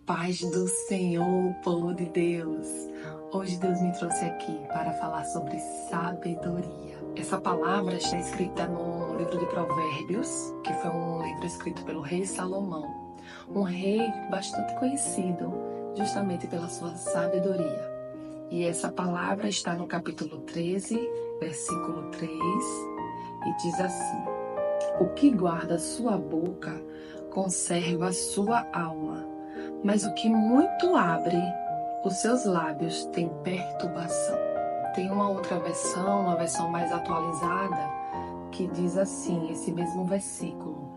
paz do Senhor, povo de Deus. Hoje Deus me trouxe aqui para falar sobre sabedoria. Essa palavra está escrita no livro de Provérbios, que foi um livro escrito pelo rei Salomão, um rei bastante conhecido justamente pela sua sabedoria. E essa palavra está no capítulo 13, versículo 3, e diz assim: o que guarda sua boca conserva sua alma, mas o que muito abre os seus lábios tem perturbação. Tem uma outra versão, uma versão mais atualizada, que diz assim, esse mesmo versículo: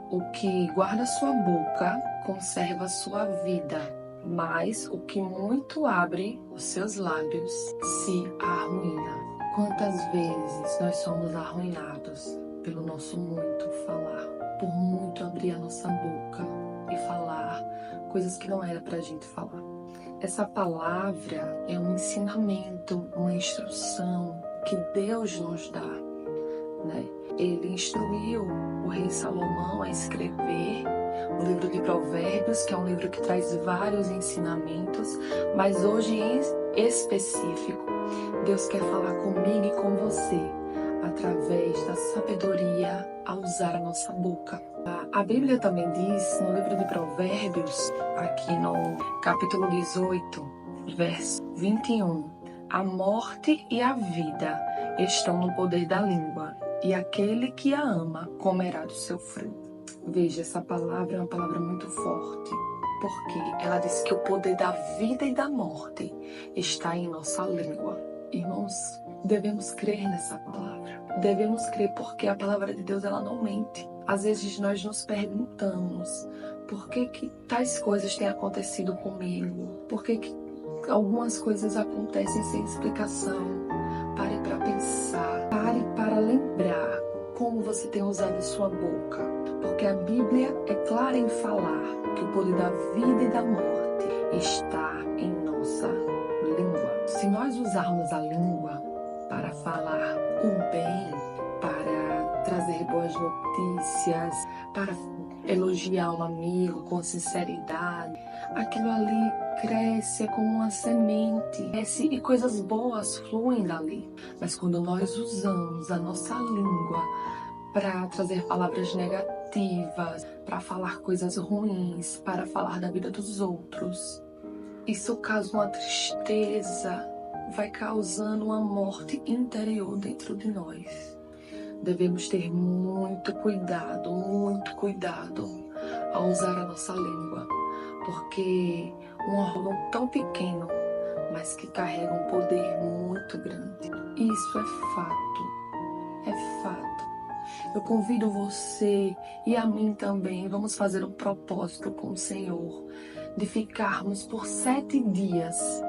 o que guarda sua boca conserva sua vida, mas o que muito abre os seus lábios se arruína. Quantas vezes nós somos arruinados pelo nosso muito falar, por muito abrir a nossa boca e falar coisas que não era pra gente falar. Essa palavra é um ensinamento, uma instrução que Deus nos dá, né? Ele instruiu o rei Salomão a escrever o livro de Provérbios, que é um livro que traz vários ensinamentos, mas hoje em específico, Deus quer falar comigo e com você através da sabedoria a usar a nossa boca. A Bíblia também diz no livro de Provérbios, aqui no capítulo 18, verso 21, a morte e a vida estão no poder da língua, e aquele que a ama comerá do seu fruto. Veja, essa palavra é uma palavra muito forte, porque ela diz que o poder da vida e da morte está em nossa língua. Irmãos, devemos crer nessa palavra. Devemos crer porque a palavra de Deus, ela não mente. Às vezes nós nos perguntamos por que tais coisas têm acontecido comigo? Por que algumas coisas acontecem sem explicação? Pare para pensar, pare para lembrar como você tem usado a sua boca. Porque a Bíblia é clara em falar que o poder da vida e da morte está em nossa língua. Se nós usarmos a língua para falar o bem, para trazer boas notícias, para elogiar um amigo com sinceridade, aquilo ali cresce como uma semente, cresce e coisas boas fluem dali. Mas quando nós usamos a nossa língua para trazer palavras negativas, para falar coisas ruins, para falar da vida dos outros, isso causa uma tristeza, vai causando uma morte interior dentro de nós. Devemos ter muito cuidado ao usar a nossa língua, porque um órgão tão pequeno, mas que carrega um poder muito grande. Isso é fato. Eu convido você e a mim também, vamos fazer um propósito com o Senhor, de ficarmos por 7 dias,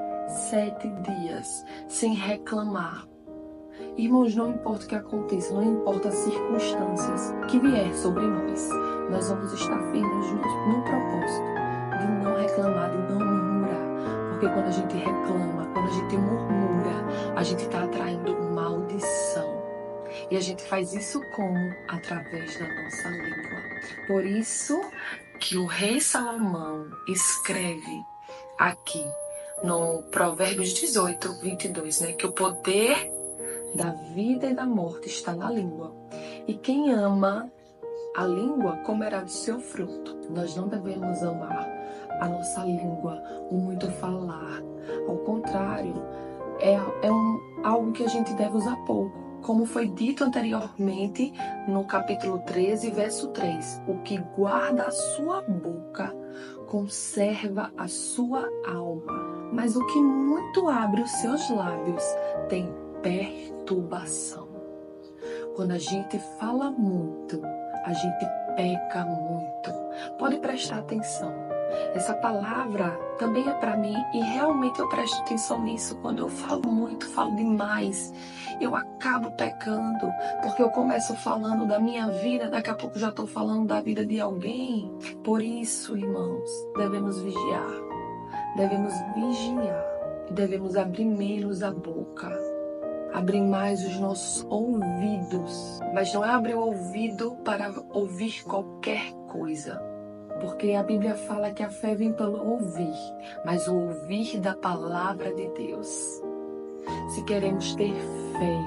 sem reclamar. Irmãos, não importa o que aconteça, não importa as circunstâncias que vier sobre nós vamos estar firmes no propósito de não reclamar, de não murmurar. Porque quando a gente reclama, quando a gente murmura, a gente está atraindo maldição. E a gente faz isso como? Através da nossa língua. Por isso que o rei Salomão escreve aqui no Provérbios 18, 22, né? Que o poder da vida e da morte está na língua. E quem ama a língua comerá do seu fruto. Nós não devemos amar a nossa língua, o muito falar. Ao contrário, é algo que a gente deve usar pouco. Como foi dito anteriormente no capítulo 13, verso 3. O que guarda a sua boca conserva a sua alma, mas o que muito abre os seus lábios tem perturbação. Quando a gente fala muito, a gente peca muito. Pode prestar atenção. Essa palavra também é para mim e realmente eu presto atenção nisso. Quando eu falo muito, falo demais, eu acabo pecando, porque eu começo falando da minha vida, daqui a pouco já estou falando da vida de alguém. Por isso, irmãos, devemos vigiar e devemos abrir menos a boca, abrir mais os nossos ouvidos, mas não é abrir o ouvido para ouvir qualquer coisa. Porque a Bíblia fala que a fé vem pelo ouvir, mas o ouvir da palavra de Deus. Se queremos ter fé,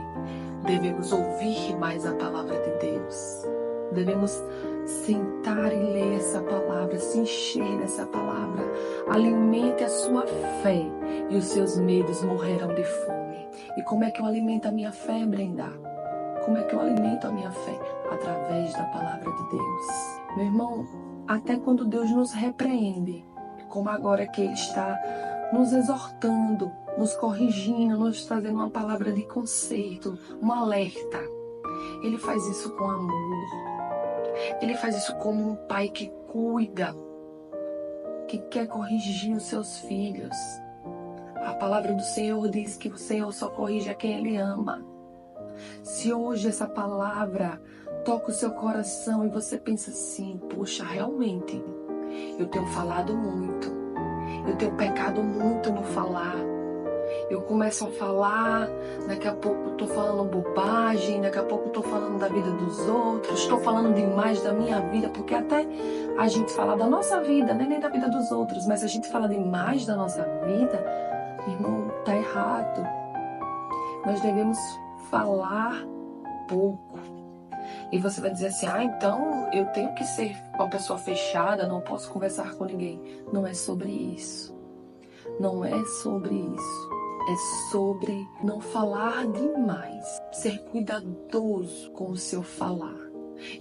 devemos ouvir mais a palavra de Deus. Devemos sentar e ler essa palavra, se encher dessa palavra. Alimente a sua fé e os seus medos morrerão de fome. E como é que eu alimento a minha fé, Brenda? Como é que eu alimento a minha fé? Através da palavra de Deus. Meu irmão, até quando Deus nos repreende, como agora que Ele está nos exortando, nos corrigindo, nos trazendo uma palavra de conserto, um alerta. Ele faz isso com amor. Ele faz isso como um pai que cuida, que quer corrigir os seus filhos. A palavra do Senhor diz que o Senhor só corrige a quem Ele ama. Se hoje essa palavra toca o seu coração e você pensa assim, poxa, realmente, eu tenho falado muito, eu tenho pecado muito no falar, eu começo a falar, daqui a pouco estou falando bobagem, daqui a pouco estou falando da vida dos outros, estou falando demais da minha vida, porque até a gente fala da nossa vida, nem da vida dos outros, mas a gente fala demais da nossa vida, irmão, tá errado. Nós devemos falar pouco. E você vai dizer assim, então eu tenho que ser uma pessoa fechada, não posso conversar com ninguém. Não é sobre isso. Não é sobre isso. É sobre não falar demais. Ser cuidadoso com o seu falar.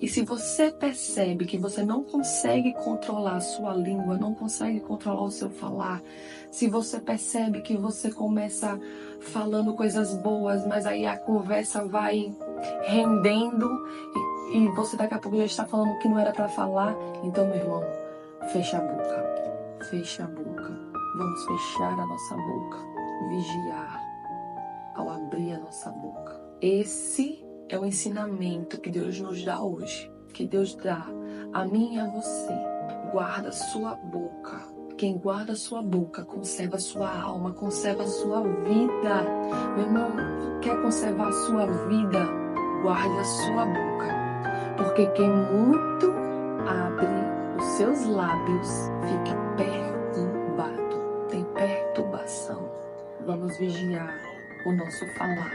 E se você percebe que você não consegue controlar a sua língua, não consegue controlar o seu falar, se você percebe que você começa falando coisas boas, mas aí a conversa vai rendendo e você daqui a pouco já está falando o que não era para falar, então, meu irmão, fecha a boca. Fecha a boca. Vamos fechar a nossa boca. Vigiar ao abrir a nossa boca. Esse é o ensinamento que Deus nos dá hoje. Que Deus dá a mim e a você. Guarda sua boca. Quem guarda sua boca, conserva sua alma, conserva sua vida. Meu irmão, quer conservar a sua vida? Guarde a sua boca. Porque quem muito abre os seus lábios, fica perturbado. Tem perturbação. Vamos vigiar o nosso falar.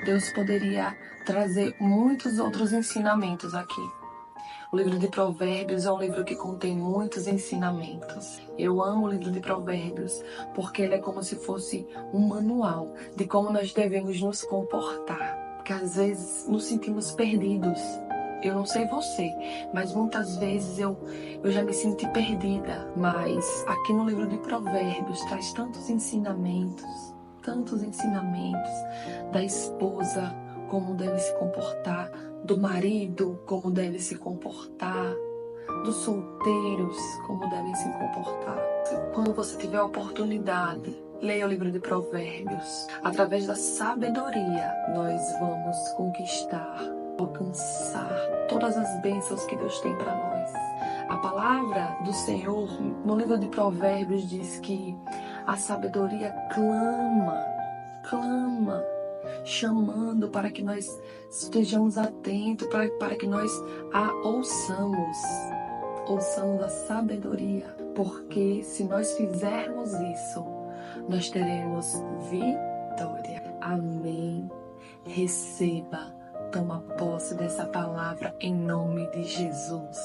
Deus poderia trazer muitos outros ensinamentos aqui. O livro de Provérbios é um livro que contém muitos ensinamentos. Eu amo o livro de Provérbios porque ele é como se fosse um manual de como nós devemos nos comportar. Porque às vezes nos sentimos perdidos. Eu não sei você, mas muitas vezes eu já me senti perdida. Mas aqui no livro de Provérbios traz tantos ensinamentos da esposa, como deve se comportar, do marido, como deve se comportar, dos solteiros, como devem se comportar. Quando você tiver a oportunidade, leia o livro de Provérbios. Através da sabedoria, nós vamos conquistar, alcançar todas as bênçãos que Deus tem para nós. A palavra do Senhor, no livro de Provérbios, diz que a sabedoria clama, chamando para que nós estejamos atentos, para que nós a ouçamos a sabedoria, porque se nós fizermos isso, nós teremos vitória. Amém. Receba, toma posse dessa palavra em nome de Jesus.